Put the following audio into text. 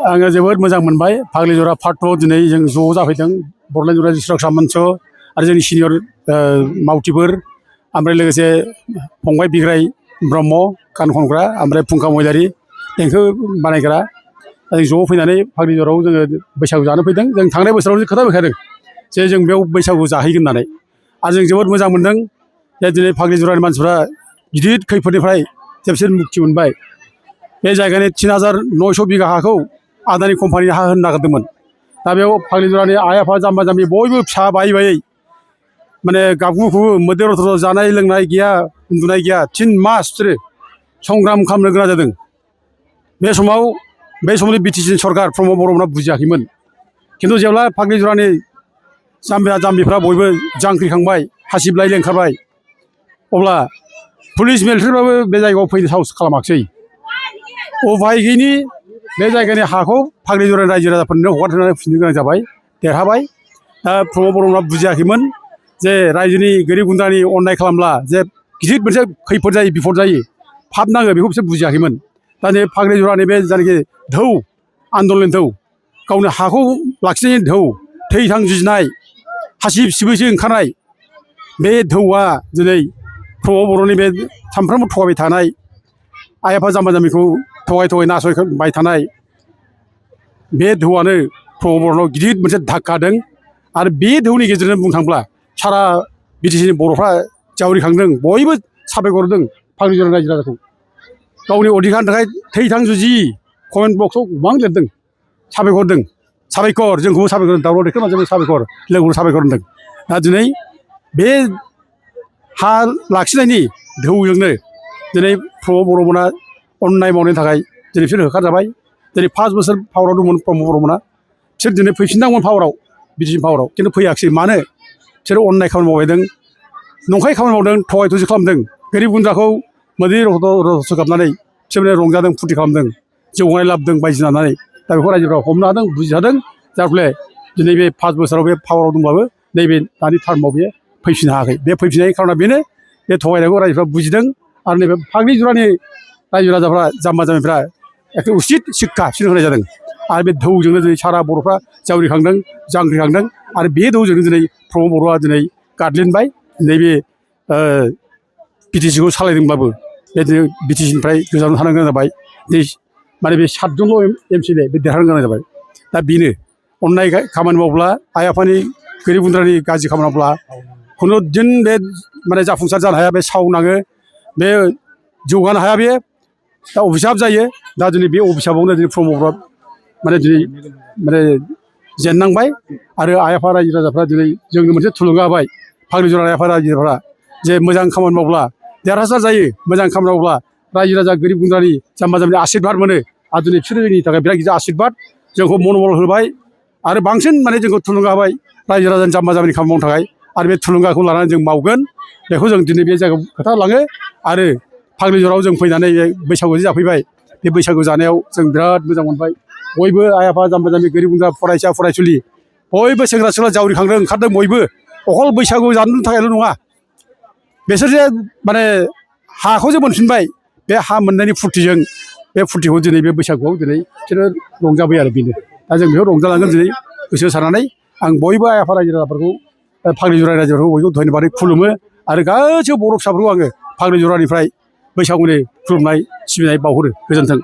आङो जोबोद मोजां मोनबाय फाग्लिजरा पार्ट 2 दिनै जों ज' जाफैदों बड'लेण्ड रायजो सुरक्षा मन्च आरो जोंनि सिनियर मावथिफोर ओमफ्राय लोगोसे फंबाय बिग्राय ब्रह्म गान खनग्रा ओमफ्राय फुंखा महिलारि देंखो बानायग्रा जों ज' फैनानै फाग्लिजराव जोङो बैसागु जानो फैदों। जों थांनाय बोसोराव खोथा होखादों जे जों बेयाव बैसागु जाहैगोन होननानै आरो जों जोबोद मोजां मोनदों जे दिनै फाग्लिजरानि मानसिफ्रा गिदिर खैफोदनिफ्राय जे बिसोर मुक्ति मोनबाय। बे जायगानि 3900 बिगा हाखौ आदानि कम्पानि हा होनो नागिरदोंमोन। दा बेयाव फाग्लिजरानि आइ आफा जाम्बा जाम्बि बयबो फिसा बायै बायै माने गाबगु गुबु मोदै रथ' जानाय लोंनाय गैया उन्दुनाय गैया 3 मास बिसोरो संग्राम खालामनो गोनां जादों। बे समनि बिटिसि सरकार प्रमद बर'मोनहा बुजियाखैमोन। खिन्थु जेब्ला फाग्लिजरानि जाम्बिया जाम्बिफ्रा बयबो जांख्रिखांबाय हासिबलायनो ओंखारबाय अब्ला पुलिस मिलिटारिफ्राबो बे जायगायाव फैनो साहस खालामाखिसै। उफाय गैयिनि बे जायगानि हाखौ फाग्लिजरानि रायजो राजाफोरनो हगारनानै फिननो गोनां जाबाय देरहाबाय। दा प्रमद बर'मोनहा बुजियाखैमोन जे रायजोनि गोरिब गुन्द्रानि अननाय खालामब्ला जे गिदिर मोनसे खैफोद जायो बिपद जायो फाब नाङो बेखौ बिसोर बुजियाखैमोन। दा नै फाग्लिजरानि बे जायनाखि धौ आन्दलन धौ गावनि हाखौ लाखिनायनि धौ थै-थां जुजिनाय हासिब सिबैसो ओंखारनाय बे धौआ दिनै प्रमद बर'नि बे सानफ्रोमबो थगायबाय थानाय आइ आफा जाम्बा जाम्बिखौ थगाय नासयबाय थानाय बे धौआनो प्रमद बर'नाव गिदिर मोनसे धाक्का होदों। आरो बे धौनि गेजेरजों बुंनो थाङोब्ला सारा बिटिसिनि बर'फ्रा जावरिखांदों बयबो साबायखर होदों फाग्लिजरानि रायजो राजाखौ। गावनि अधिकारनि थाखाय थै-थां जुजि कमेन्ट बक्सआव गोबां लिरदों साबायखर होदों। साबायखर जोंखौबो साबायखर होदों दावराव देखाय मानसिबो साबायखर लोगोखौ साबायखर होदों। दा दिनै बे हा लाखिनायनि धौजोंनो दिनै प्रमद बर'मोनहा अननाय मावनायनि थाखाय दिनै बिसोर होखारजाबाय। दिनै 5 बोसोर पावाराव दंमोन प्रमद बर'मोनहा बिसोर दिनै फैफिननांगौमोन पावाराव बिटिसि पावाराव खिन्थु फैयाखिसै। मानो? बिसोर अननाय खामानि मावबायदों नंखाय खामानि मावदों थगाय थसि खालामदों गोरिब गुन्द्राखौ मोदै रथ' गाबनानै बिसोर रंजादों फुरथि खालामदों जौगानाय लाबोदों बायदिसिना होननानै। दा बेखौ रायजोफ्रा हमनो हादों बुजिहादों जाय फले दिनै बे 5 बोसोराव बे पावाराव दंब्लाबो नैबे दानि टार्माव बे फैफिननो हायाखै। बे फैफिननायनि खारना बेनो बे थगायनायखौ रायजोफ्रा बुजिदों आरो नैबे फाग्लिजरानि रायजो राजाफ्रा जाम्बा जाम्बिफ्रा एखे उसित शिक्षा बिसोरनो होनाय जादों। आरो बे धौजोंनो दिनै सारा बर'फ्रा जावरिखांदों जांख्रिखांदों आरो बे धौजोंनो दिनै प्रमद बर'आ दिनै गादलिनबाय। नैबे बिटिसिखौ सालायदोंब्लाबो बे दिनै बिटिसिनिफ्राय गोजानाव थानो गोनां जाबाय। माने बे 7 जनल' एमसिएलए बे देरहानो गोनां जाबाय। दा बेनो अननाय खामानि मावब्ला आइ आफानि गोरिब गुन्द्रानि गाज्रि खामानि मावब्ला खुनु दिन बे माने जाफुंसार जानो हाया। बे साव नाङो बे जौगानो हाया। बे दा अभिसाब जायो। दा दिनै बे अभिसाबावनो दिनै प्रमद बर'आ माने जेननांबाय आरो आइ आफा रायजो राजाफ्रा दिनै जोंनो मोनसे थुलुंगा होबाय फाग्लिजरानि आइ आफा रायजो राजाफ्रा जे मोजां खामानि मावब्ला देरहासार जायो मोजां खामानि मावब्ला रायजो राजा गोरिब गुन्द्रानि जाम्बा जाम्बिनि आसिरबाद मोनो। आरो दिनै बिसोरो जोंनि थाखाय बिराद गिदिर आसिरबाद जोंखौ मनबल होबाय आरो बांसिन माने जोंखौ थुलुंगा होबाय रायजो राजानि जाम्बा जाम्बिनि खामानि मावनो थाखाय। आरो बे थुलुंगाखौ लानानै जों मावगोन बेखौ जों दिनै बे जायगायाव खोथा लाङो। आरो फाग्लिजराव जों फैनानै बैसागु जाफैबाय। बे बैसागु जानायाव जों बिराद मोजां मोनबाय। बयबो आइ आफा जाम्बा जाम्बि गोरिब गुन्द्रा फरायसा फरायसुलि बयबो सेंग्रा सिख्ला जावरिखांदों ओंखारदों बयबो अखल बैसागु जानो थाखायल' नङा बिसोर जे माने हाखौ जे मोनफिनबाय बे हा मोननायनि फुरथिजों बे फुरथिखौ दिनै बे बैसागुआव दिनै बिसोरो रंजाबाय आरो बेनो। दा जों बेयाव रंजालांगोन दिनै गोसो होसारनानै आं बयबो आइ आफा रायजो राजाफोरखौ फाग्लिजरानि रायजोफोरखौ बयखौ धन्यबादै खुलुमो आरो गासैबो बर' फिसाफोरखौ आङो फाग्लिजरानिफ्राय बैसागुनि खुलुमनाय सिबिनाय बावहरो। गोजोन्थों।